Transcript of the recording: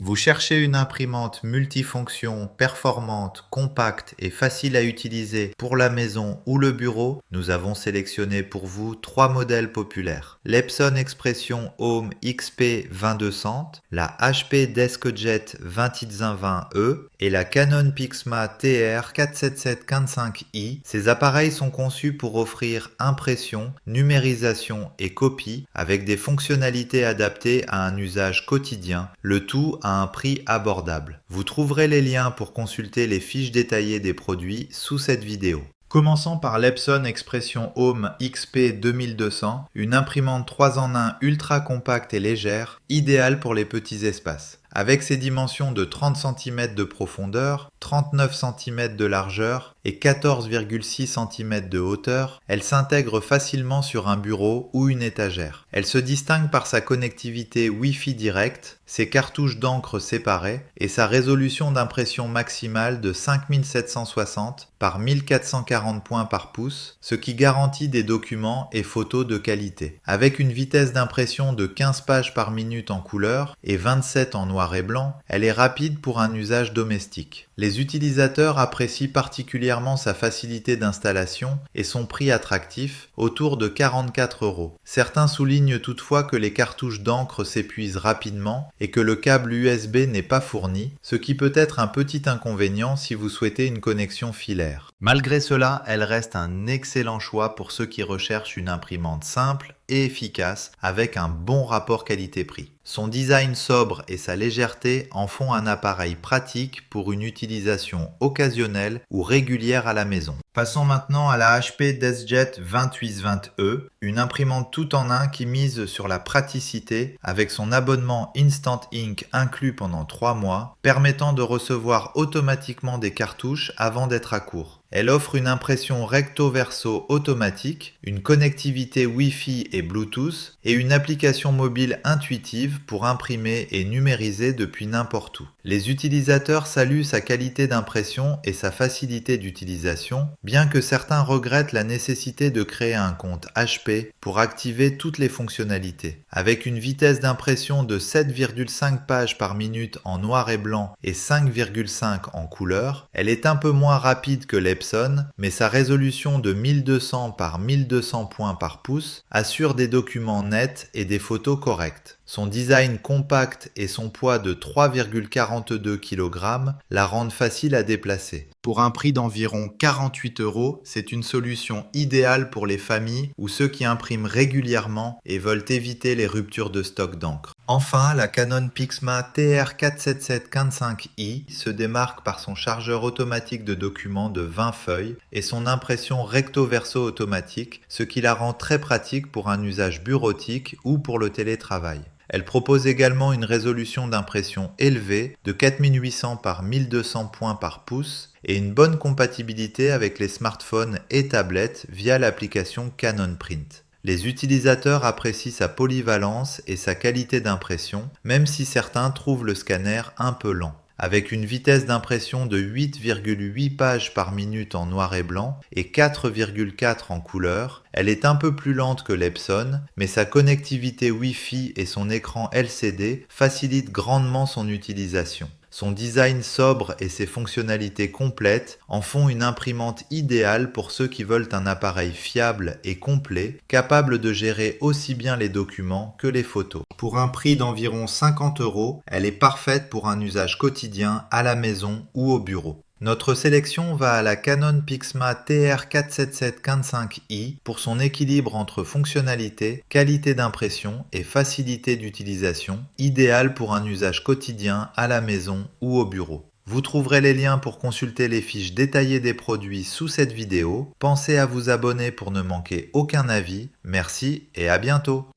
Vous cherchez une imprimante multifonction, performante, compacte et facile à utiliser pour la maison ou le bureau? Nous avons sélectionné pour vous trois modèles populaires. L'Epson Expression Home XP 2200, la HP DeskJet 2120E et la Canon PIXMA TR47745i. Ces appareils sont conçus pour offrir impression, numérisation et copie avec des fonctionnalités adaptées à un usage quotidien, le tout à un prix abordable. Vous trouverez les liens pour consulter les fiches détaillées des produits sous cette vidéo. Commençons par l'Epson Expression Home XP 2200, une imprimante 3 en 1 ultra compacte et légère, idéale pour les petits espaces. Avec ses dimensions de 30 cm de profondeur, 39 cm de largeur et 14,6 cm de hauteur, elle s'intègre facilement sur un bureau ou une étagère. Elle se distingue par sa connectivité Wi-Fi direct, ses cartouches d'encre séparées et sa résolution d'impression maximale de 5760 par 1440 points par pouce, ce qui garantit des documents et photos de qualité. Avec une vitesse d'impression de 15 pages par minute en couleur et 27 en noir et blanc, elle est rapide pour un usage domestique. Les utilisateurs apprécient particulièrement sa facilité d'installation et son prix attractif, autour de 44 €. Certains soulignent toutefois que les cartouches d'encre s'épuisent rapidement et que le câble USB n'est pas fourni, ce qui peut être un petit inconvénient si vous souhaitez une connexion filaire. Malgré cela, elle reste un excellent choix pour ceux qui recherchent une imprimante simple et efficace avec un bon rapport qualité-prix. Son design sobre et sa légèreté en font un appareil pratique pour une utilisation occasionnelle ou régulière à la maison. Passons maintenant à la HP DeskJet 2820E, une imprimante tout en un qui mise sur la praticité avec son abonnement Instant Ink inclus pendant 3 mois, permettant de recevoir automatiquement des cartouches avant d'être à court. Elle offre une impression recto-verso automatique, une connectivité Wi-Fi et Bluetooth et une application mobile intuitive pour imprimer et numériser depuis n'importe où. Les utilisateurs saluent sa qualité d'impression et sa facilité d'utilisation, bien que certains regrettent la nécessité de créer un compte HP pour activer toutes les fonctionnalités. Avec une vitesse d'impression de 7,5 pages par minute en noir et blanc et 5,5 en couleur, elle est un peu moins rapide que l'Epson, mais sa résolution de 1200 par 1200 points par pouce assure des documents nets et des photos correctes. Son design compact et son poids de 3,42 kg la rendent facile à déplacer. Pour un prix d'environ 48 €, c'est une solution idéale pour les familles ou ceux qui impriment régulièrement et veulent éviter les ruptures de stock d'encre. Enfin, la Canon PIXMA TR47745i se démarque par son chargeur automatique de documents de 20 feuilles et son impression recto-verso automatique, ce qui la rend très pratique pour un usage bureautique ou pour le télétravail. Elle propose également une résolution d'impression élevée de 4800 par 1200 points par pouce et une bonne compatibilité avec les smartphones et tablettes via l'application Canon Print. Les utilisateurs apprécient sa polyvalence et sa qualité d'impression, même si certains trouvent le scanner un peu lent. Avec une vitesse d'impression de 8,8 pages par minute en noir et blanc et 4,4 en couleur, elle est un peu plus lente que l'Epson, mais sa connectivité Wi-Fi et son écran LCD facilitent grandement son utilisation. Son design sobre et ses fonctionnalités complètes en font une imprimante idéale pour ceux qui veulent un appareil fiable et complet, capable de gérer aussi bien les documents que les photos. Pour un prix d'environ 50 €, elle est parfaite pour un usage quotidien à la maison ou au bureau. Notre sélection va à la Canon PIXMA TR47745i pour son équilibre entre fonctionnalité, qualité d'impression et facilité d'utilisation, idéal pour un usage quotidien à la maison ou au bureau. Vous trouverez les liens pour consulter les fiches détaillées des produits sous cette vidéo. Pensez à vous abonner pour ne manquer aucun avis. Merci et à bientôt.